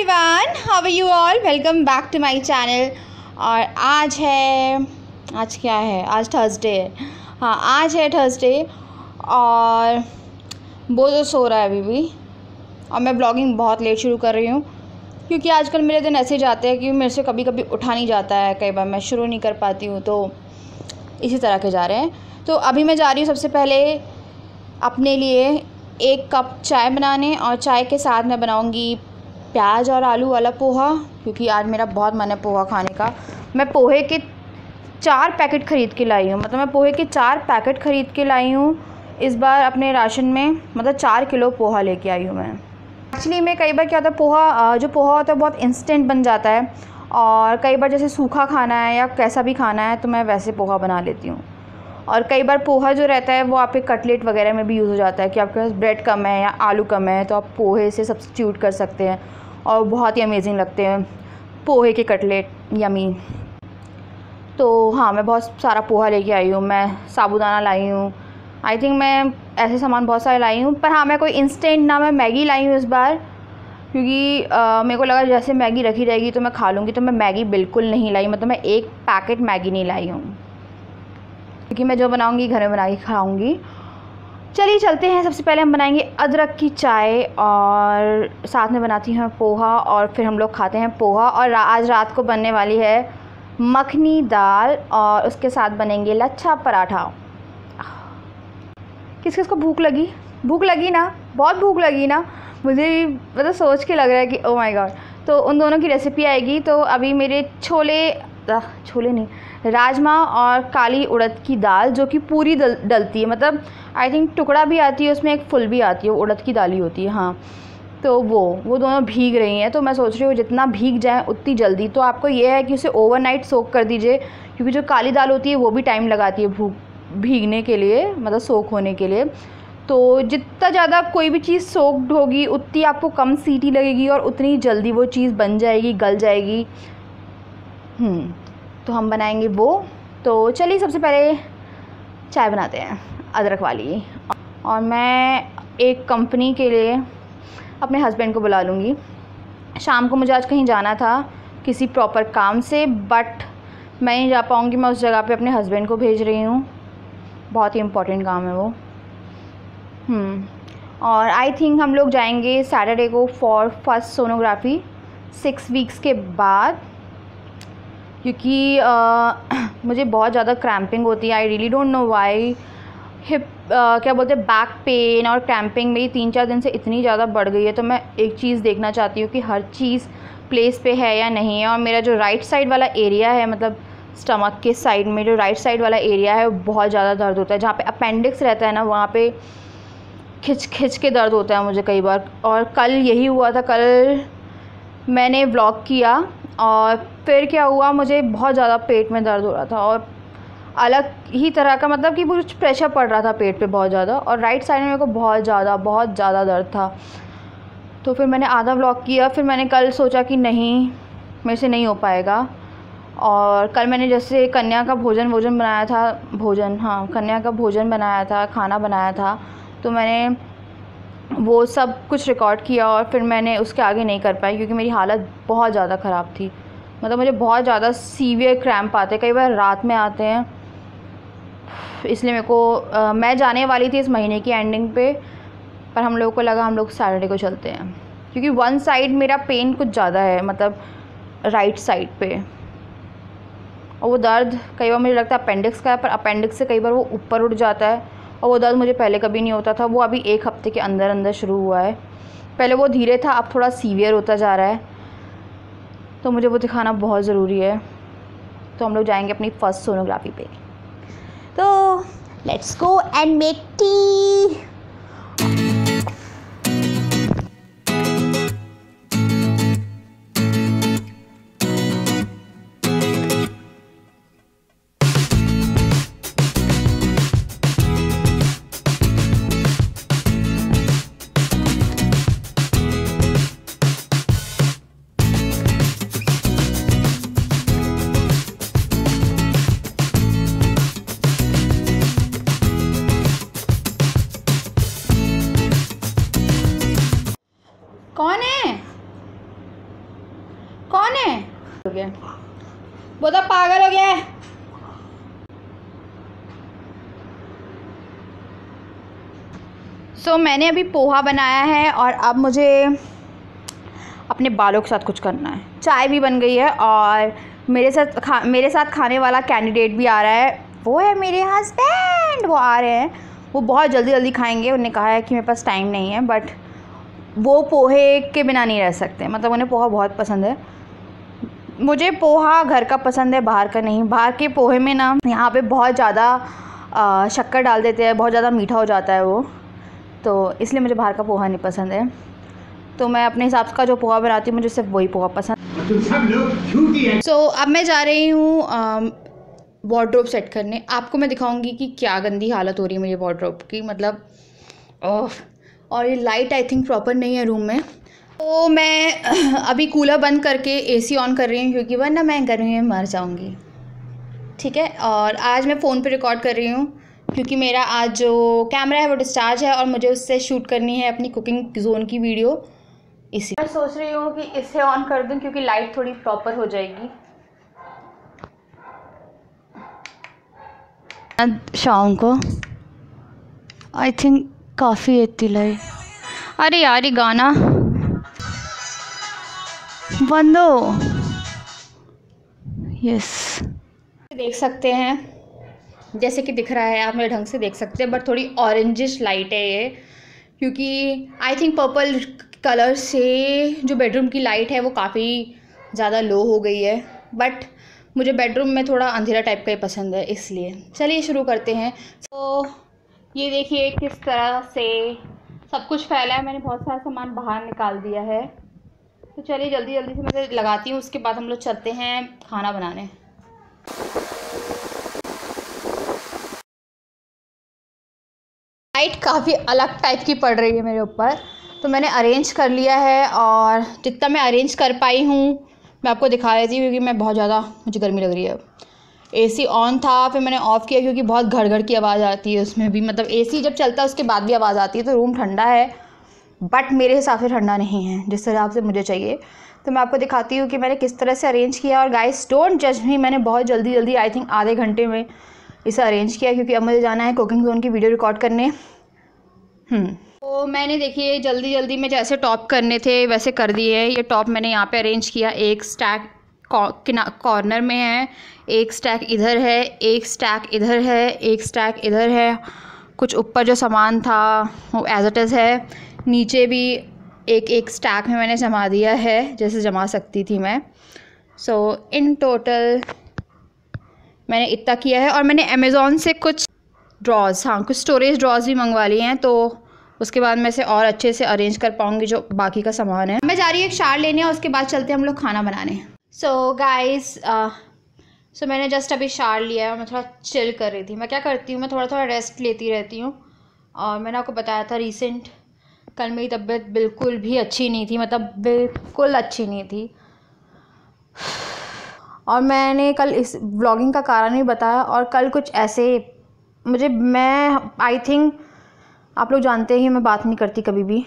Everyone, how are you all. Welcome back to my channel. और आज क्या है? आज थर्सडे है। हाँ, आज है थर्सडे और वो तो सो रहा है अभी भी। और मैं ब्लॉगिंग बहुत लेट शुरू कर रही हूँ क्योंकि आजकल मेरे दिन ऐसे जाते हैं कि मेरे से कभी कभी उठा नहीं जाता है, कई बार मैं शुरू नहीं कर पाती हूँ, तो इसी तरह के जा रहे हैं। तो अभी मैं जा रही हूँ सबसे पहले अपने लिए 1 कप चाय बनाने, और चाय के साथ मैं बनाऊँगी प्याज और आलू वाला पोहा, क्योंकि आज मेरा बहुत मन है पोहा खाने का। मैं पोहे के 4 पैकेट ख़रीद के लाई हूँ, मतलब मैं पोहे के 4 पैकेट ख़रीद के लाई हूँ इस बार अपने राशन में, मतलब 4 किलो पोहा लेके आई हूँ मैं। एक्चुअली में कई बार क्या होता है, जो पोहा होता है बहुत इंस्टेंट बन जाता है, और कई बार जैसे सूखा खाना है या कैसा भी खाना है तो मैं वैसे पोहा बना लेती हूँ। और कई बार पोहा जो रहता है वो आपके कटलेट वगैरह में भी यूज़ हो जाता है कि आपके पास ब्रेड कम है या आलू कम है तो आप पोहे से सब्स्टिट्यूट कर सकते हैं, और बहुत ही अमेजिंग लगते हैं पोहे के कटलेट, यमी। तो हाँ, मैं बहुत सारा पोहा लेके आई हूँ। मैं साबूदाना लाई हूँ, आई थिंक मैं ऐसे सामान बहुत सारे लाई हूँ। पर हाँ, मैं कोई इंस्टेंट ना, मैं मैगी लाई हूँ इस बार, क्योंकि मेरे को लगा जैसे मैगी रखी रहेगी तो मैं खा लूँगी, तो मैं मैगी बिल्कुल नहीं लाई। मतलब मैं 1 पैकेट मैगी नहीं लाई हूँ, क्योंकि मैं जो बनाऊँगी घर में बना के खाऊँगी। चलिए चलते हैं। सबसे पहले हम बनाएंगे अदरक की चाय, और साथ में बनाती हैं पोहा, और फिर हम लोग खाते हैं पोहा। और आज रात को बनने वाली है मखनी दाल, और उसके साथ बनेंगे लच्छा पराठा। किस किस को भूख लगी ना? बहुत भूख लगी ना? मुझे भी मतलब सोच के लग रहा है कि ओ माय गॉड। तो उन दोनों की रेसिपी आएगी। तो अभी मेरे छोले नहीं, राजमा और काली उड़द की दाल, जो कि पूरी डलती है, मतलब आई थिंक टुकड़ा भी आती है उसमें, एक फुल भी आती है, उड़द की दाल ही होती है। हाँ, तो वो दोनों भीग रही हैं। तो मैं सोच रही हूँ जितना भीग जाए उतनी जल्दी। तो आपको ये है कि उसे ओवरनाइट सोक कर दीजिए, क्योंकि जो काली दाल होती है वो भी टाइम लगाती है भीगने के लिए, मतलब सोक होने के लिए। तो जितना ज़्यादा कोई भी चीज़ सोक्ड होगी उतनी आपको कम सीटी लगेगी और उतनी जल्दी वो चीज़ बन जाएगी, गल जाएगी। तो हम बनाएंगे वो। तो चलिए सबसे पहले चाय बनाते हैं अदरक वाली। और मैं एक कंपनी के लिए अपने हस्बैंड को बुला लूँगी। शाम को मुझे आज कहीं जाना था किसी प्रॉपर काम से, बट मैं नहीं जा पाऊँगी। मैं उस जगह पे अपने हस्बैंड को भेज रही हूँ, बहुत ही इम्पोर्टेंट काम है वो। और आई थिंक हम लोग जाएंगे सैटरडे को फॉर फर्स्ट सोनोग्राफी 6 वीक्स के बाद, क्योंकि मुझे बहुत ज़्यादा क्रैम्पिंग होती है। I really don't know why. Hip क्या बोलते हैं, बैक पेन और क्रैम्पिंग मेरी 3-4 दिन से इतनी ज़्यादा बढ़ गई है। तो मैं एक चीज़ देखना चाहती हूँ कि हर चीज़ प्लेस पे है या नहीं है। और मेरा जो राइट साइड वाला एरिया है, मतलब स्टमक के साइड में जो राइट साइड वाला एरिया है वो बहुत ज़्यादा दर्द होता है। जहाँ पे अपेंडिक्स रहता है ना, वहाँ पे खिंच के दर्द होता है मुझे कई बार। और कल यही हुआ था। कल मैंने व्लॉग किया और फिर क्या हुआ, मुझे बहुत ज़्यादा पेट में दर्द हो रहा था, और अलग ही तरह का, मतलब कि कुछ प्रेशर पड़ रहा था पेट पे बहुत ज़्यादा, और राइट साइड में मेरे को बहुत ज़्यादा दर्द था। तो फिर मैंने आधा व्लॉग किया। फिर मैंने कल सोचा कि नहीं, मेरे से नहीं हो पाएगा। और कल मैंने जैसे कन्या का भोजन बनाया था, कन्या का भोजन बनाया था, खाना बनाया था, तो मैंने वो सब कुछ रिकॉर्ड किया। और फिर मैंने उसके आगे नहीं कर पाई, क्योंकि मेरी हालत बहुत ज़्यादा ख़राब थी। मतलब मुझे बहुत ज़्यादा सीवियर क्रैम्प आते हैं, कई बार रात में आते हैं। इसलिए मेरे को मैं जाने वाली थी इस महीने की एंडिंग पे, पर हम लोगों को लगा हम लोग सैटरडे को चलते हैं, क्योंकि वन साइड मेरा पेन कुछ ज़्यादा है, मतलब राइट साइड पे। और वो दर्द कई बार मुझे लगता है अपेंडिक्स का है, पर अपेंडिक्स से कई बार वो ऊपर उठ जाता है, और वो दर्द मुझे पहले कभी नहीं होता था। वो अभी 1 हफ्ते के अंदर शुरू हुआ है। पहले वो धीरे था, अब थोड़ा सीवियर होता जा रहा है। तो मुझे वो दिखाना बहुत ज़रूरी है। तो हम लोग जाएंगे अपनी फर्स्ट सोनोग्राफी पे। तो let's go and make tea. कौन है? कौन है? हो गया, वो तो पागल हो गया है। सो मैंने अभी पोहा बनाया है और अब मुझे अपने बालों के साथ कुछ करना है। चाय भी बन गई है और मेरे साथ खाने वाला कैंडिडेट भी आ रहा है, वो है मेरे हस्बैंड। वो आ रहे हैं, वो बहुत जल्दी जल्दी खाएंगे। उन्होंने कहा है कि मेरे पास टाइम नहीं है, बट वो पोहे के बिना नहीं रह सकते। मतलब उन्हें पोहा बहुत पसंद है। मुझे पोहा घर का पसंद है, बाहर का नहीं। बाहर के पोहे में ना यहाँ पे बहुत ज़्यादा शक्कर डाल देते हैं, बहुत ज़्यादा मीठा हो जाता है वो, तो इसलिए मुझे बाहर का पोहा नहीं पसंद है। तो मैं अपने हिसाब का जो पोहा बनाती हूँ, मुझे सिर्फ वही पोहा पसंद। सो अब मैं जा रही हूँ वार्डरोब सेट करने। आपको मैं दिखाऊंगी कि क्या गंदी हालत हो रही है मेरी वार्डरोब की, मतलब और ये लाइट आई थिंक प्रॉपर नहीं है रूम में। तो मैं अभी कूलर बंद करके एसी ऑन कर रही हूँ, क्योंकि वरना मैं गर्मी में मर जाऊँगी। ठीक है, और आज मैं फ़ोन पे रिकॉर्ड कर रही हूँ क्योंकि मेरा आज जो कैमरा है वो डिस्चार्ज है और मुझे उससे शूट करनी है अपनी कुकिंग जोन की वीडियो। इसी मैं सोच रही हूँ कि इसे ऑन कर दूँ क्योंकि लाइट थोड़ी प्रॉपर हो जाएगी। शाम को आई थिंक काफ़ी इतनी लाइट। अरे यार ये गाना बंद हो। यस, देख सकते हैं, जैसे कि दिख रहा है, आप मेरे ढंग से देख सकते हैं, बट थोड़ी ऑरेंजिश लाइट है ये, क्योंकि आई थिंक पर्पल कलर से जो बेडरूम की लाइट है वो काफ़ी ज़्यादा लो हो गई है। बट मुझे बेडरूम में थोड़ा अंधेरा टाइप का ही पसंद है, इसलिए चलिए शुरू करते हैं। तो ये देखिए किस तरह से सब कुछ फैला है। मैंने बहुत सारा सामान बाहर निकाल दिया है, तो चलिए जल्दी जल्दी से मैं लगाती हूँ, उसके बाद हम लोग चलते हैं खाना बनाने। लाइट काफ़ी अलग टाइप की पड़ रही है मेरे ऊपर, तो मैंने अरेंज कर लिया है और जितना मैं अरेंज कर पाई हूँ मैं आपको दिखा रही थी, क्योंकि मैं बहुत ज़्यादा मुझे गर्मी लग रही है। एसी ऑन था, फिर मैंने ऑफ़ किया क्योंकि बहुत घड़ घड़ की आवाज़ आती है उसमें भी। मतलब एसी जब चलता है उसके बाद भी आवाज़ आती है। तो रूम ठंडा है, बट मेरे हिसाब से ठंडा नहीं है जिस हिसाब से मुझे चाहिए। तो मैं आपको दिखाती हूँ कि मैंने किस तरह से अरेंज किया। और गाइस डोंट जज मी, मैंने बहुत जल्दी जल्दी आई थिंक आधे घंटे में इसे अरेंज किया, क्योंकि अब मुझे जाना है कुकिंग जोन की वीडियो रिकॉर्ड करने। तो मैंने देखिए जल्दी जल्दी में जैसे टॉप करने थे वैसे कर दिए हैं। ये टॉप मैंने यहाँ पे अरेंज किया, एक स्टैक कॉर्नर में है, एक स्टैक इधर है, एक स्टैक इधर है, एक स्टैक इधर है। कुछ ऊपर जो सामान था वो एज इट इज़ है, नीचे भी एक एक स्टैक में मैंने जमा दिया है जैसे जमा सकती थी मैं। सो इन टोटल मैंने इतना किया है। और मैंने अमेज़ॉन से कुछ ड्रॉज़, हाँ कुछ स्टोरेज ड्रॉज़ भी मंगवा लिए हैं, तो उसके बाद मैं इसे और अच्छे से अरेंज कर पाऊँगी जो बाकी का सामान है। मैं जा रही हूँ एक शार लेने और उसके बाद चलते हैं हम लोग खाना बनाने। सो गाइस सो मैंने जस्ट अभी शार लिया है और मैं थोड़ा चिल कर रही थी। मैं क्या करती हूँ, मैं थोड़ा थोड़ा रेस्ट लेती रहती हूँ। और मैंने आपको बताया था रिसेंट कल मेरी तबीयत बिल्कुल भी अच्छी नहीं थी, मतलब बिल्कुल अच्छी नहीं थी। और मैंने कल इस व्लॉगिंग का कारण भी बताया। और कल कुछ ऐसे मैं आई थिंक आप लोग जानते ही मैं बात नहीं करती कभी भी।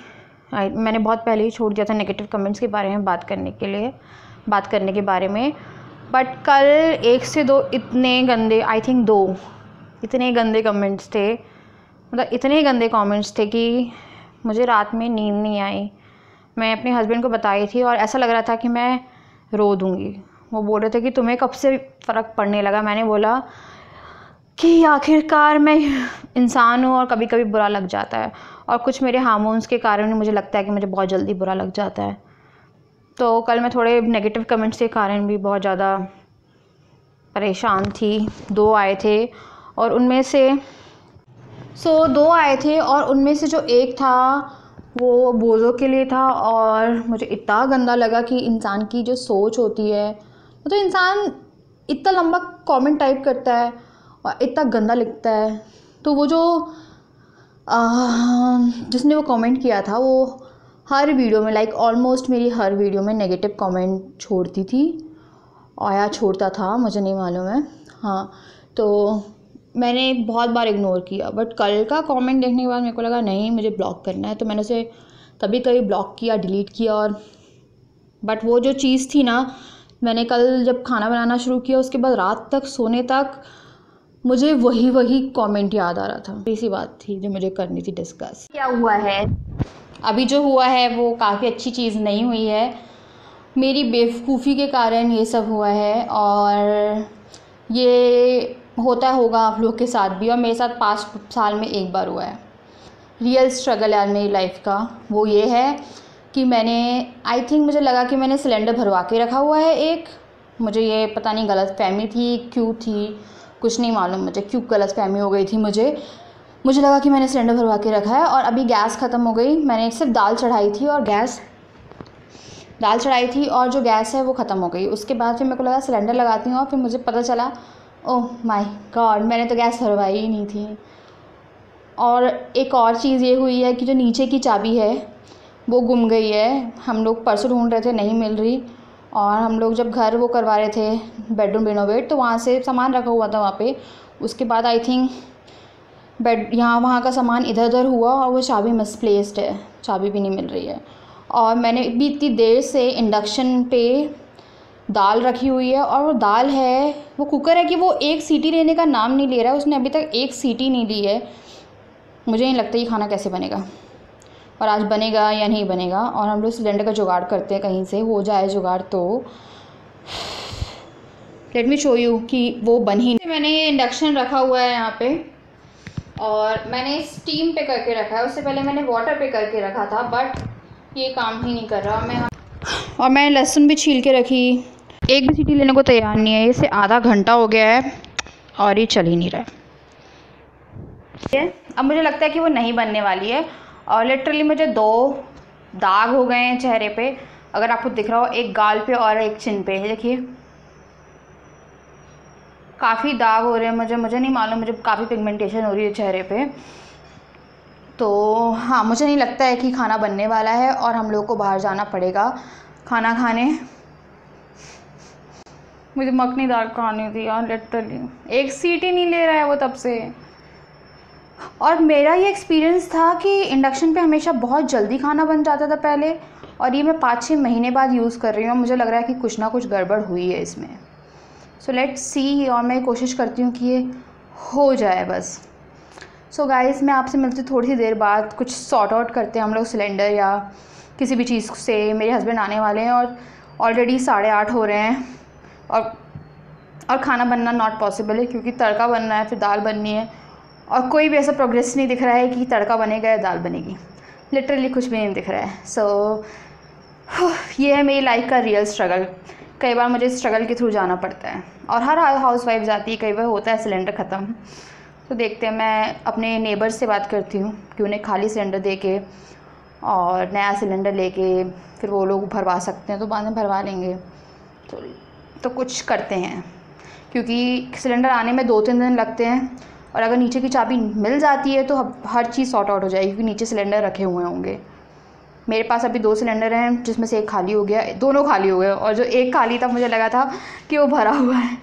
मैंने बहुत पहले ही छोड़ दिया था नेगेटिव कमेंट्स के बारे में बात करने के बारे में। बट कल 1 से 2 इतने गंदे, आई थिंक 2 इतने गंदे कमेंट्स थे, मतलब इतने गंदे कमेंट्स थे कि मुझे रात में नींद नहीं आई। मैं अपने हस्बैंड को बताई थी और ऐसा लग रहा था कि मैं रो दूँगी। वो बोल रहे थे कि तुम्हें कब से फ़र्क पड़ने लगा। मैंने बोला कि आखिरकार मैं इंसान हूँ और कभी कभी बुरा लग जाता है, और कुछ मेरे हार्मोन्स के कारण मुझे लगता है कि मुझे बहुत जल्दी बुरा लग जाता है। तो कल मैं थोड़े नेगेटिव कमेंट्स के कारण भी बहुत ज़्यादा परेशान थी। 2 आए थे और उनमें से 2 आए थे और उनमें से जो एक था वो बोझों के लिए था। और मुझे इतना गंदा लगा कि इंसान की जो सोच होती है, तो इंसान इतना लंबा कमेंट टाइप करता है और इतना गंदा लिखता है। तो वो जो जिसने वो कमेंट किया था वो हर वीडियो में, लाइक ऑलमोस्ट मेरी हर वीडियो में नेगेटिव कमेंट छोड़ती थी, और या छोड़ता था, मुझे नहीं मालूम है। हाँ, तो मैंने बहुत बार इग्नोर किया, बट कल का कमेंट देखने के बाद मेरे को लगा नहीं मुझे ब्लॉक करना है। तो मैंने उसे तभी ब्लॉक किया, डिलीट किया। और बट वो जो चीज़ थी ना, मैंने कल जब खाना बनाना शुरू किया उसके बाद रात तक सोने तक मुझे वही कमेंट याद आ रहा था। ऐसी बात थी जो मुझे करनी थी डिस्कस। क्या हुआ है अभी, जो हुआ है वो काफ़ी अच्छी चीज़ नहीं हुई है, मेरी बेवकूफ़ी के कारण ये सब हुआ है। और ये होता होगा आप लोग के साथ भी, और मेरे साथ 5 साल में एक बार हुआ है। रियल स्ट्रगल यार मेरी लाइफ का वो ये है कि मैंने आई थिंक मुझे लगा कि मैंने सिलेंडर भरवा के रखा हुआ है एक, मुझे ये पता नहीं गलत फहमी थी क्यों थी, कुछ नहीं मालूम मुझे क्यों गलत फहमी हो गई थी। मुझे लगा कि मैंने सिलेंडर भरवा के रखा है, और अभी गैस ख़त्म हो गई। मैंने सिर्फ दाल चढ़ाई थी और जो गैस है वो ख़त्म हो गई। उसके बाद फिर मेरे को लगा सिलेंडर लगाती हूँ, और फिर मुझे पता चला ओह माय गॉड मैंने तो गैस भरवाई ही नहीं थी। और एक और चीज़ ये हुई है कि जो नीचे की चाबी है वो गुम गई है। हम लोग परसों ढूंढ रहे थे, नहीं मिल रही। और हम लोग जब घर वो करवा रहे थे बेडरूम रिनोवेट, तो वहाँ से सामान रखा हुआ था वहाँ पे। उसके बाद आई थिंक बेड यहाँ वहाँ का सामान इधर उधर हुआ और वो चाबी मिसप्लेस्ड है, चाबी भी नहीं मिल रही है। और मैंने भी इतनी देर से इंडक्शन पे दाल रखी हुई है, और वो दाल है, वो कुकर है कि वो एक सीटी लेने का नाम नहीं ले रहा है। उसने अभी तक एक सीटी नहीं ली है। मुझे नहीं लगता ये खाना कैसे बनेगा, और आज बनेगा या नहीं बनेगा। और हम लोग सिलेंडर का जुगाड़ करते हैं, कहीं से हो जाए जुगाड़ तो। लेट मी शो यू कि वो बन ही नहीं। मैंने ये इंडक्शन रखा हुआ है यहाँ पे, और मैंने स्टीम पे करके रखा है। उससे पहले मैंने वाटर पे करके रखा था, बट ये काम ही नहीं कर रहा। और मैंने लहसुन भी छील के रखी, एक भी सीटी लेने को तैयार नहीं है। इसे आधा घंटा हो गया है और ये चल ही नहीं रहा है। अब मुझे लगता है कि वो नहीं बनने वाली है। और लिटरली मुझे 2 दाग हो गए हैं चेहरे पे, अगर आपको दिख रहा हो, एक गाल पे और एक चिन पे। देखिए काफ़ी दाग हो रहे हैं। मुझे नहीं मालूम, मुझे काफ़ी पिगमेंटेशन हो रही है चेहरे पे। तो हाँ, मुझे नहीं लगता है कि खाना बनने वाला है, और हम लोग को बाहर जाना पड़ेगा खाना खाने। मुझे मखनी दाल खानी थी यार, लिटरली एक सीटी नहीं ले रहा है वो तब से। और मेरा ये एक्सपीरियंस था कि इंडक्शन पे हमेशा बहुत जल्दी खाना बन जाता था पहले, और ये मैं 5-6 महीने बाद यूज़ कर रही हूँ। मुझे लग रहा है कि कुछ ना कुछ गड़बड़ हुई है इसमें। सो लेट्स सी, और मैं कोशिश करती हूँ कि ये हो जाए बस। सो गाइस, मैं आपसे मिलती हूँ थोड़ी सी देर बाद। कुछ सॉर्ट आउट करते हैं हम लोग सिलेंडर या किसी भी चीज़ से। मेरे हस्बैंड आने वाले हैं और ऑलरेडी 8:30 हो रहे हैं, और खाना बनना नॉट पॉसिबल है क्योंकि तड़का बनना है, फिर दाल बननी है, और कोई भी ऐसा प्रोग्रेस नहीं दिख रहा है कि तड़का बनेगा या दाल बनेगी। लिटरली कुछ भी नहीं दिख रहा है। सो ये है मेरी लाइफ का रियल स्ट्रगल। कई बार मुझे स्ट्रगल के थ्रू जाना पड़ता है, और हर हाउस वाइफ जाती है। कई बार होता है सिलेंडर ख़त्म, तो देखते हैं। मैं अपने नेबर्स से बात करती हूँ कि उन्हें खाली सिलेंडर दे के और नया सिलेंडर लेके फिर वो लोग भरवा सकते हैं, तो बाद में भरवा लेंगे। तो कुछ करते हैं, क्योंकि सिलेंडर आने में 2-3 दिन लगते हैं, और अगर नीचे की चाबी मिल जाती है तो हर चीज़ सॉर्ट आउट हो जाएगी, क्योंकि नीचे सिलेंडर रखे हुए होंगे। मेरे पास अभी 2 सिलेंडर हैं, जिसमें से एक खाली हो गया, दोनों खाली हो गए, और जो एक खाली था मुझे लगा था कि वो भरा हुआ है,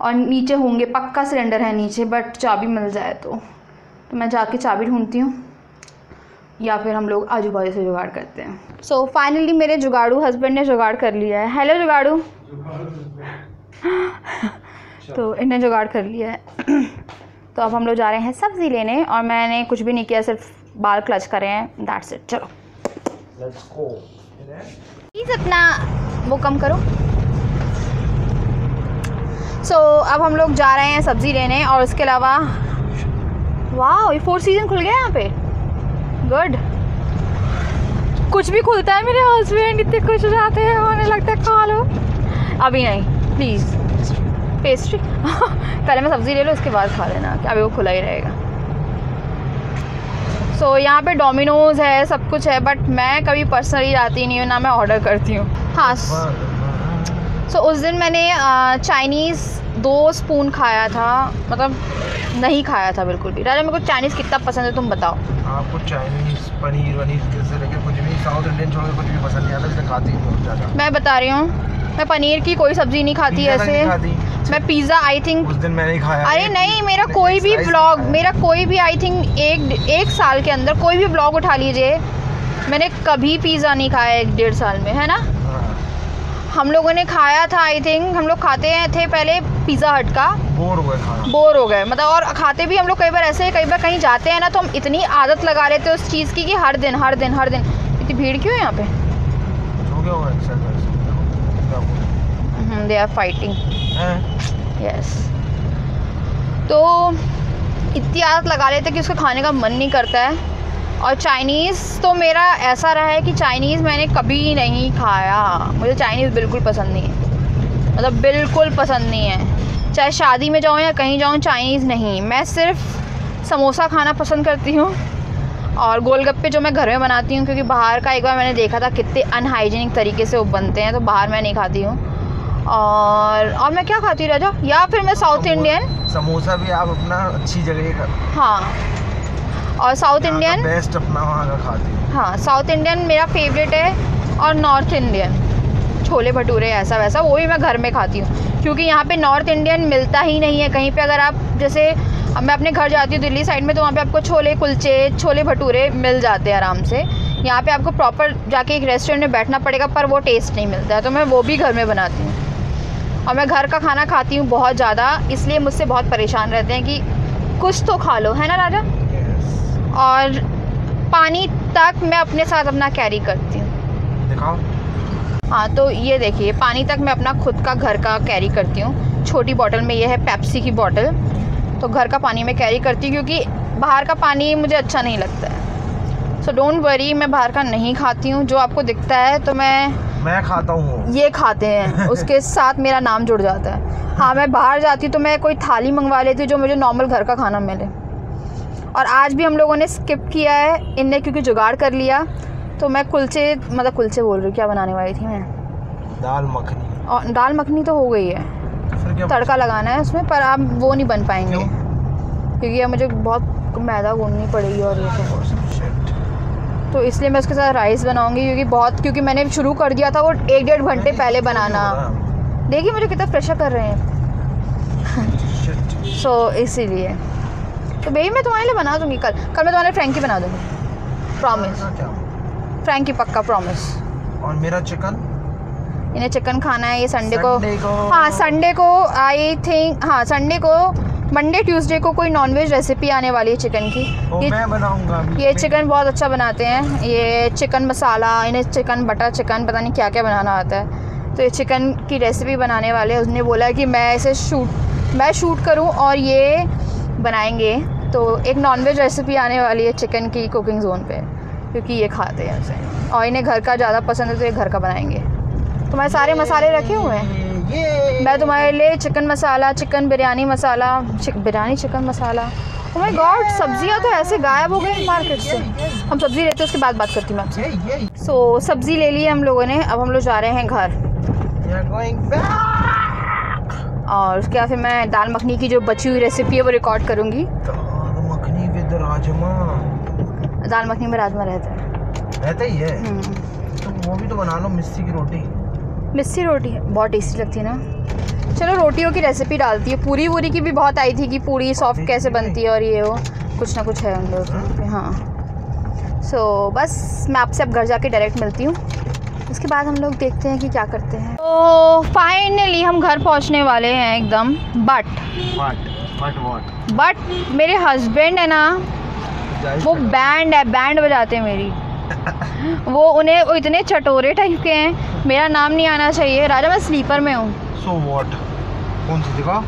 और नीचे होंगे, पक्का सिलेंडर है नीचे, बट चाबी मिल जाए तो मैं जाके चाबी ढूंढती हूँ, या फिर हम लोग आजू बाजू से जुगाड़ करते हैं। सो फाइनली मेरे जुगाड़ू हस्बैंड ने जुगाड़ कर लिया है। हेलो जुगाड़ू। तो इन्हें जुगाड़ कर लिया है। तो अब हम लोग जा रहे हैं सब्ज़ी लेने, और मैंने कुछ भी नहीं किया, सिर्फ बाल क्लच करे हैं, दैट्स इट। चलो लेट्स गो। प्लीज़ अपना वो कम करो। सो अब हम लोग जा रहे हैं सब्ज़ी लेने, और उसके अलावा वाह, ये 4 सीज़न खुल गया यहाँ पे, गुड। कुछ भी खुलता है, मेरे हस्बैंड इतने खुश हो जाते हैं, उन्हें लगता है खा लो। अभी नहीं, प्लीज़ पेस्ट्री। पहले मैं सब्ज़ी ले लूँ, उसके बाद खा लेना, कि अभी वो खुला ही रहेगा। सो यहाँ पे डोमिनोज़ है, सब कुछ है, बट मैं कभी पर्सनली जाती नहीं हूँ, ना मैं ऑर्डर करती हूँ। हाँ, सो उस दिन मैंने चाइनीज़ 2 स्पून खाया था, मतलब नहीं खाया था बिल्कुल भी। राजा, मेरे को चाइनीज़ कितना पसंद है तुम बताओ। आपको चाइनीज़ पनीर वनीर से लेकर कुछ भी, साउथ इंडियन छोड़ कुछ भी पसंद नहीं आता, इसलिए खाती ही बहुत ज़्यादा। मैं बता रही हूँ, मैं पनीर की कोई सब्ज़ी नहीं खाती ऐसे। मैं पिज़्ज़ा आई थिंक उस दिन मैंने ही खाया। अरे नहीं, मेरा कोई भी ब्लॉग, मेरा कोई भी आई थिंक एक साल के अंदर कोई भी ब्लॉग उठा लीजिए, मैंने कभी पिज़्ज़ा नहीं खाया 1-1.5 साल में, है ना। हम लोगों ने खाया था, आई थिंक हम लोग खाते थे पहले पिज़्ज़ा हट का, बोर हो गए मतलब। और खाते भी हम लोग कई बार ऐसे, कई बार कहीं जाते हैं ना तो हम इतनी आदत लगा लेते हैं उस चीज़ की कि हर दिन इतनी भीड़ क्यों है यहाँ पे। They are fighting, yes. तो इतनी आदत लगा लेते कि उसको खाने का मन नहीं करता है। और चाइनीज़ तो मेरा ऐसा रहा है कि चाइनीज़ मैंने कभी नहीं खाया, मुझे चाइनीज़ बिल्कुल पसंद नहीं है, मतलब बिल्कुल पसंद नहीं है। चाहे शादी में जाऊँ या कहीं जाऊँ, चाइनीज़ नहीं। मैं सिर्फ समोसा खाना पसंद करती हूँ और गोलगप्पे जो मैं घर में बनाती हूँ, क्योंकि बाहर का एक बार मैंने देखा था कितने अनहाइजीनिक तरीके से वो बनते हैं, तो बाहर मैं नहीं खाती हूँ। और मैं क्या खाती हूँ राजा, या फिर मैं साउथ इंडियन समोसा भी आप अपना अच्छी जगह का, हाँ, और साउथ इंडियन बेस्ट अपना वहाँ का खाती हूँ। हाँ, साउथ इंडियन मेरा फेवरेट है। और नॉर्थ इंडियन छोले भटूरे ऐसा वैसा, वो भी मैं घर में खाती हूँ, क्योंकि यहाँ पे नॉर्थ इंडियन मिलता ही नहीं है कहीं पे। अगर आप जैसे, अब मैं अपने घर जाती हूँ दिल्ली साइड में, तो वहाँ पे आपको छोले कुलचे, छोले भटूरे मिल जाते हैं आराम से। यहाँ पे आपको प्रॉपर जाके एक रेस्टोरेंट में बैठना पड़ेगा, पर वो टेस्ट नहीं मिलता है, तो मैं वो भी घर में बनाती हूँ। और मैं घर का खाना खाती हूँ बहुत ज़्यादा, इसलिए मुझसे बहुत परेशान रहते हैं कि कुछ तो खा लो, है ना राजा। और पानी तक मैं अपने साथ अपना कैरी करती हूँ, दिखाओ। हाँ, तो ये देखिए, पानी तक मैं अपना खुद का घर का कैरी करती हूँ। छोटी बॉटल में, ये है पेप्सी की बॉटल, तो घर का पानी मैं कैरी करती हूँ, क्योंकि बाहर का पानी मुझे अच्छा नहीं लगता है। सो डोंट वरी, मैं बाहर का नहीं खाती हूँ। जो आपको दिखता है तो मैं खाता हूँ, ये खाते हैं, उसके साथ मेरा नाम जुड़ जाता है। हाँ, मैं बाहर जाती हूँ तो मैं कोई थाली मंगवा लेती हूँ जो मुझे नॉर्मल घर का खाना मिले। और आज भी हम लोगों ने स्किप किया है, इनने क्योंकि जुगाड़ कर लिया, तो मैं कुलचे बोल रही हूँ, क्या बनाने वाली थी मैं, दाल मखनी। और दाल मखनी तो हो गई है, तड़का लगाना है उसमें, पर आप वो नहीं बन पाएंगे क्योंकि अब मुझे बहुत मैदा गूंदनी पड़ेगी और ये सब, तो इसलिए मैं उसके साथ राइस बनाऊंगी, क्योंकि मैंने शुरू कर दिया था वो 1-1.5 घंटे पहले बनाना। देखिए मुझे कितना प्रेशर कर रहे हैं। सो इसीलिए तो बेबी मैं तुम्हारे लिए बना दूंगी, कल मैं तुम्हारे फ्रैंकी बना दूंगी, प्रॉमिस। फ्रैंकी पक्का, प्रॉमिस। और मेरा चिकन, इन्हें चिकन खाना है ये संडे को। हाँ, संडे को आई थिंक, हाँ संडे को, मंडे ट्यूसडे को कोई नॉनवेज रेसिपी आने वाली है चिकन की। ये मैं बनाऊंगा। ये चिकन बहुत अच्छा बनाते हैं, ये चिकन मसाला, इन्हें चिकन बटर चिकन पता नहीं क्या क्या बनाना आता है, तो ये चिकन की रेसिपी बनाने वाले हैं। उसने बोला कि मैं इसे शूट करूं और ये बनाएंगे, तो एक नॉनवेज रेसिपी आने वाली है चिकन की कुकिंग जोन पे, क्योंकि ये खाते हैं उसे और इन्हें घर का ज़्यादा पसंद है, तो ये घर का बनाएंगे। तुम्हारे सारे मसाले रखे हुए हैं, मैं तुम्हारे लिए chicken masala, chicken biryani masala, biryani chicken masala. Oh my God, सब्जियां तो ऐसे गायब हो गई मार्केट से। हम सब्ज़ी लेते हैं, उसके बाद बात करती हूँ मैं आपसे। सो सब्ज़ी ले ली हम लोगों ने, अब हम लोग जा रहे हैं घर। और उसके बाद फिर मैं दाल मखनी की जो बची हुई रेसिपी है वो रिकॉर्ड करूँगी। दाल मखनी विद राजमा। दाल मखनी में राजमा रहता ही है, तो वो भी तो बना लो। मिस्सी रोटी बहुत टेस्टी लगती है ना। चलो रोटियों की रेसिपी डालती है। पूरी की भी बहुत आई थी कि पूरी सॉफ्ट कैसे बनती है और ये वो कुछ ना कुछ है उन लोगों के। हाँ, सो बस मैं आपसे अब घर जाके डायरेक्ट मिलती हूँ, उसके बाद हम लोग देखते हैं कि क्या करते हैं। तो फाइनली हम घर पहुँचने वाले हैं एकदम। बट मेरे हस्बैंड है ना, वो बैंड बजाते हैं मेरी। वो इतने चटोरे टाइप के हैं, मेरा नाम नहीं आना चाहिए। राजा मैं स्लीपर में हूँ। सो व्हाट, कौन सी जगह?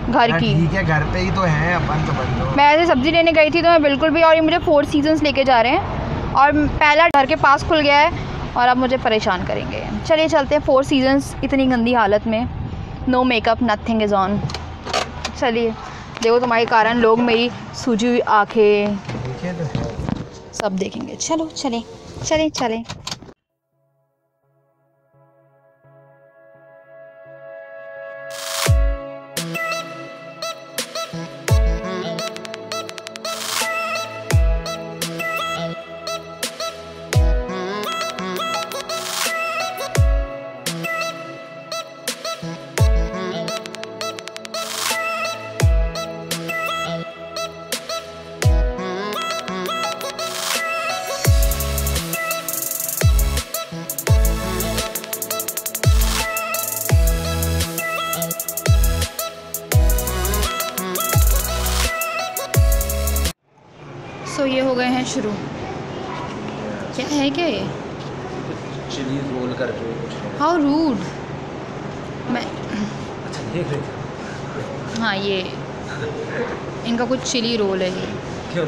घर की। ठीक है, घर पे ही तो हैं अपन, तो बन लो। मैं ऐसे सब्ज़ी लेने गई थी तो मैं बिल्कुल भी, और ये मुझे 4 सीजन्स लेके जा रहे हैं और पहला घर के पास खुल गया है और अब मुझे परेशान करेंगे। चलिए चलते हैं। 4 सीजन्स इतनी गंदी हालत में, no makeup, nothing is on. चलिए देखो, तुम्हारे कारण लोग मेरी सूजी हुई आँखें सब देखेंगे। चलो चले। हो गए हैं शुरू। क्या है क्या ये? चिली रोल करके कुछ। How rude. मैं अच्छा देख रहे। हाँ ये इनका कुछ चिली रोल है ये। क्यों?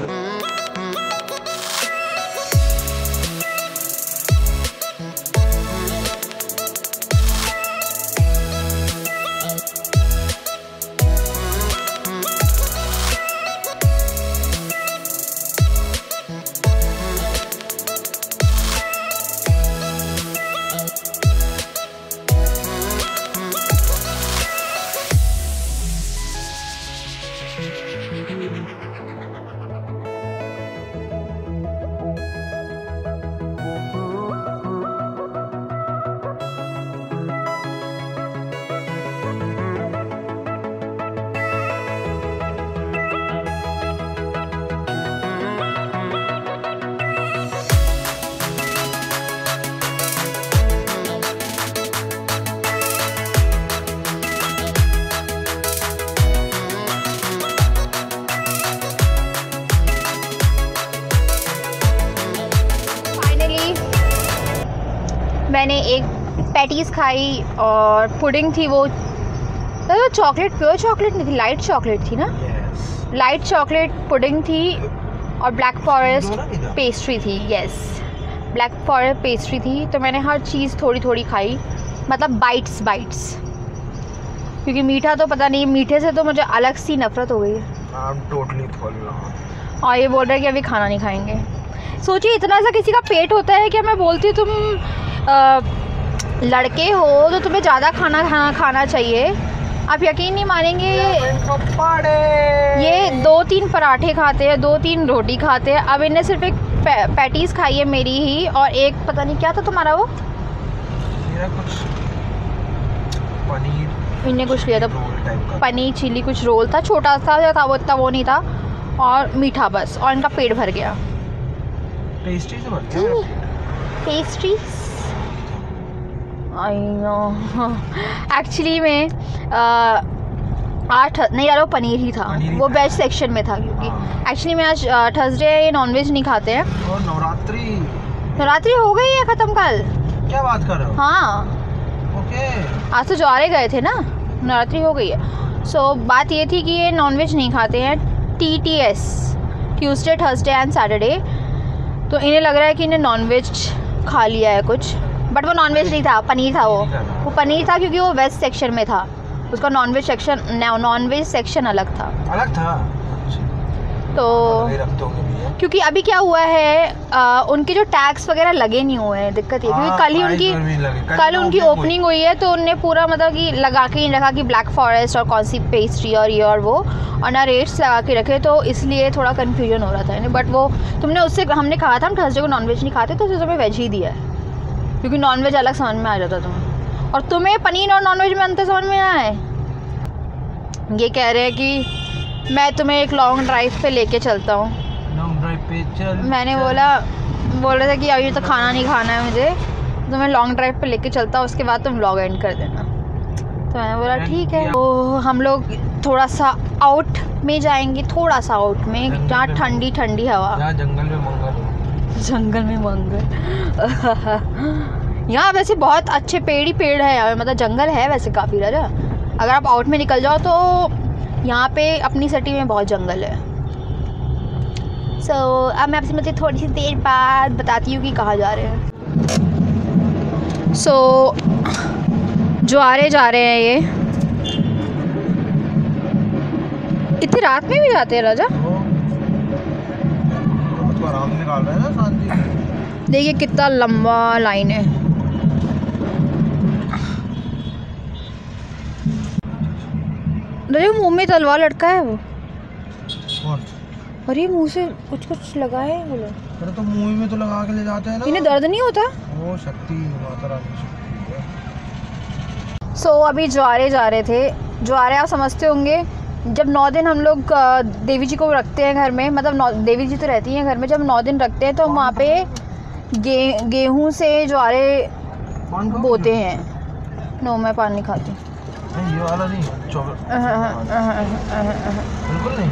मैंने एक पैटीज़ खाई और पुडिंग थी, वो चॉकलेट, प्योर चॉकलेट नहीं थी, लाइट चॉकलेट थी ना। लाइट चॉकलेट पुडिंग थी और ब्लैक फॉरेस्ट पेस्ट्री थी। यस, ब्लैक फॉरेस्ट पेस्ट्री थी। तो मैंने हर चीज़ थोड़ी थोड़ी खाई, मतलब बाइट्स, क्योंकि मीठा तो पता नहीं, मीठे से तो मुझे अलग सी नफरत हो गई है। और ये बोल रहे हैं कि अभी खाना नहीं खाएंगे। सोचिए इतना सा किसी का पेट होता है। क्या मैं बोलती हूँ तुम लड़के हो तो तुम्हें ज़्यादा खाना चाहिए। आप यकीन नहीं मानेंगे, ये 2-3 पराठे खाते हैं, 2-3 रोटी खाते हैं। अब इन्हें सिर्फ एक पैटीज़ खाई है मेरी ही, और एक पता नहीं क्या था तुम्हारा, वो मेरा कुछ पनीर, इन्हें कुछ लिया था पनीर चिली, कुछ रोल था, छोटा सा था वो, इतना वो नहीं था, और मीठा बस, और इनका पेट भर गया। पेस्ट्री से भर गया। Pastry I know. एक्चुअली में आज नहीं यार, वो पनीर ही था, वो वेज सेक्शन में था, क्योंकि एक्चुअली में आज थर्सडे नॉनवेज नहीं खाते हैं। और नवरात्रि हो गई है ख़त्म कल। क्या बात कर रहे हो? हाँ ओके। आज तो ज्वारे गए थे ना, नवरात्रि हो गई है। सो बात ये थी कि ये नॉनवेज नहीं खाते हैं, TTS, Tuesday Thursday and Saturday. तो इन्हें लग रहा है कि इन्हें नॉनवेज खा लिया है कुछ, बट वो नॉनवेज नहीं था, पनीर था। वो पनीर था क्योंकि वो वेज सेक्शन में था, उसका नॉनवेज सेक्शन अलग था। तो क्योंकि अभी क्या हुआ है, उनके जो टैग्स वगैरह लगे नहीं हुए हैं, दिक्कत ये, क्योंकि कल उनकी ओपनिंग हुई है, तो उनने पूरा मतलब कि लगा के नहीं रखा कि ब्लैक फॉरेस्ट और कौन सी पेस्ट्री और ये और वो, और ना रेट्स लगा के रखे, तो इसलिए थोड़ा कन्फ्यूजन हो रहा था। बट वो तुमने उससे, हमने कहा था हम थर्सडे को नॉनवेज नहीं खाते, तो उससे तुम्हें वेज ही दिया है, क्योंकि नॉनवेज अलग समझ में आ जाता तुम्हें, और तुम्हें पनीर और नॉनवेज में अंतर समझ में ना आए। ये कह रहे हैं कि मैं तुम्हें एक लॉन्ग ड्राइव पे लेके चलता हूँ। लॉन्ग ड्राइव पे चल। मैंने बोल रहे थे कि अभी तो खाना नहीं खाना है मुझे, तो मैं लॉन्ग ड्राइव पे लेके चलता हूँ, उसके बाद तुम व्लॉग एंड कर देना। तो मैंने बोला ठीक है। तो हम लोग थोड़ा सा आउट में जाएंगे, थोड़ा सा आउट में, जहाँ ठंडी ठंडी हवा, जंगल में मंगल। यहाँ वैसे बहुत अच्छे पेड़ ही पेड़ है यहाँ, मतलब जंगल है वैसे काफ़ी ज़्यादा। अगर आप आउट में निकल जाओ तो यहाँ पे अपनी सिटी में बहुत जंगल है। सो अब मैं आपसे मुझे थोड़ी सी देर बाद बताती हूँ कि कहाँ जा रहे हैं। ज्वारे जा रहे हैं ये, इतनी रात में भी जाते हैं राजा। तो आराम निकाल रहे हैं ना शांति। देखिए कितना लंबा लाइन है। मुंह में तलवार लटका है वो, और ये मुंह से कुछ लगा है वो लोग। अरे तो मुंह में तो लगा के ले जाते हैं ना। इन्हें दर्द नहीं होता? वो शक्ति माता रानी शक्ति है। सो अभी ज्वारे जा रहे थे। ज्वारे आप समझते होंगे, जब 9 दिन हम लोग देवी जी को रखते हैं घर में, मतलब देवी जी तो रहती हैं घर में, जब 9 दिन रखते हैं तो हम वहाँ पे गेहूँ से ज्वारे बोते हैं। नो, मैं पान नहीं खाती। ये वाला नहीं, बिल्कुल नहीं।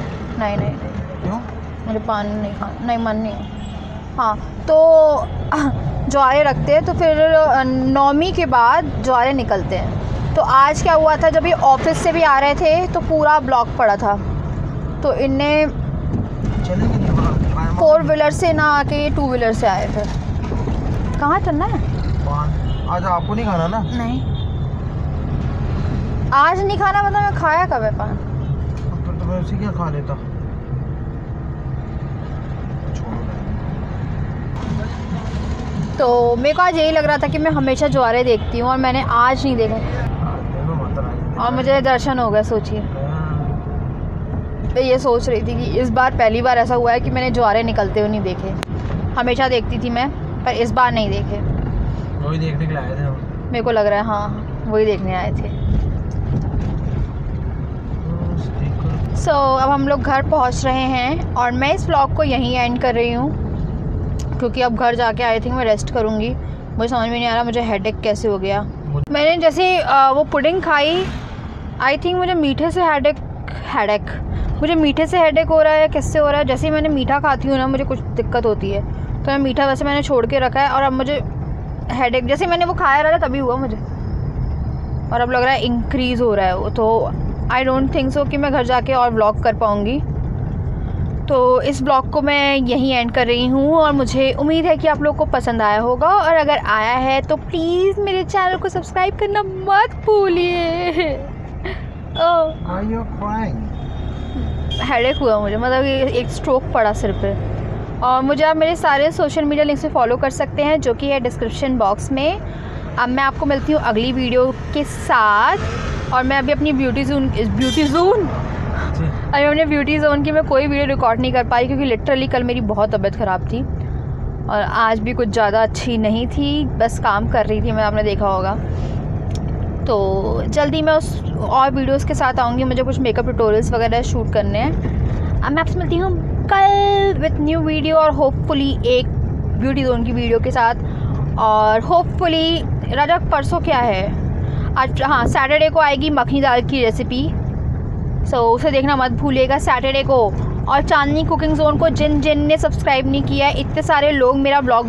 नहीं। क्यों? मुझे पान नहीं खाना, नहीं मन नहीं। हाँ तो ज्वारे रखते हैं, तो फिर नौमी के बाद ज्वारे निकलते हैं। तो आज क्या हुआ था, जब ये ऑफिस से भी आ रहे थे तो पूरा ब्लॉक पड़ा था, तो इनने 4 व्हीलर से ना आके 2 व्हीलर से आए। फिर कहाँ चलना है? आज आपको नहीं खाना ना? नहीं आज नहीं खाना, मतलब मैं खाया कब है पान? फिर तो मैं उसी क्या खा लेता। तो मेरे को आज यही लग रहा था कि मैं हमेशा ज्वारे देखती हूँ और मैंने आज नहीं देखा, और मुझे दर्शन हो गया। सोचिए, मैं ये सोच रही थी कि इस बार पहली बार ऐसा हुआ है कि मैंने ज्वारे निकलते हुए नहीं देखे। हमेशा देखती थी मैं, पर इस बार नहीं देखे। वही देखने के लिए आए थे हम। मेरे को लग रहा है हाँ वही देखने आए थे। सो अब हम लोग घर पहुंच रहे हैं और मैं इस व्लॉग को यहीं एंड कर रही हूँ, क्योंकि अब घर जाके आई थिंक मैं रेस्ट करूँगी। मुझे समझ में नहीं आ रहा मुझे हेडेक कैसे हो गया। मैंने जैसे वो पुडिंग खाई, आई थिंक मुझे मीठे से हेडेक मुझे मीठे से हेडेक हो रहा है, कैसे हो रहा है। जैसे ही मैंने मीठा खाती हूँ ना मुझे कुछ दिक्कत होती है, तो मैं मीठा वैसे मैंने छोड़ के रखा है, और अब मुझे हेडेक जैसे मैंने वो खाया रहा था तभी हुआ मुझे, और अब लग रहा है इंक्रीज़ हो रहा है वो। तो आई डोंट थिंक सो कि मैं घर जाके और व्लॉग कर पाऊँगी। तो इस ब्लॉग को मैं यहीं एंड कर रही हूँ, और मुझे उम्मीद है कि आप लोग को पसंद आया होगा, और अगर आया है तो प्लीज़ मेरे चैनल को सब्सक्राइब करना मत भूलिए। हेडेक हुआ मुझे, मतलब एक स्ट्रोक पड़ा सिर पे। और मुझे आप मेरे सारे सोशल मीडिया लिंक से फॉलो कर सकते हैं, जो कि है डिस्क्रिप्शन बॉक्स में। अब मैं आपको मिलती हूँ अगली वीडियो के साथ, और मैं अभी अपनी ब्यूटी जोन की मैं कोई वीडियो रिकॉर्ड नहीं कर पाई, क्योंकि लिटरली कल मेरी बहुत तबीयत ख़राब थी, और आज भी कुछ ज़्यादा अच्छी नहीं थी, बस काम कर रही थी मैं, आपने देखा होगा। तो जल्दी मैं उस और वीडियोस के साथ आऊँगी, मुझे कुछ मेकअप ट्यूटोरियल्स वगैरह शूट करने हैं। अब मैं आपसे मिलती हूँ कल विथ न्यू वीडियो, और होपफुली एक ब्यूटी जोन की वीडियो के साथ, और होपफुली राजा परसों क्या है आज, हाँ सैटरडे को आएगी मखनी दाल की रेसिपी, सो उसे देखना मत भूलिएगा सैटरडे को। और चांदनी कुकिंग जोन को जिन ने सब्सक्राइब नहीं किया है, इतने सारे लोग मेरा ब्लॉग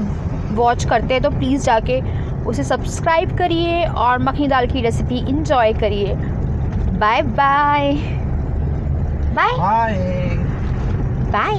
वॉच करते हैं, तो प्लीज़ जाके उसे सब्सक्राइब करिए और मखनी दाल की रेसिपी इंजॉय करिए। Bye bye bye bye.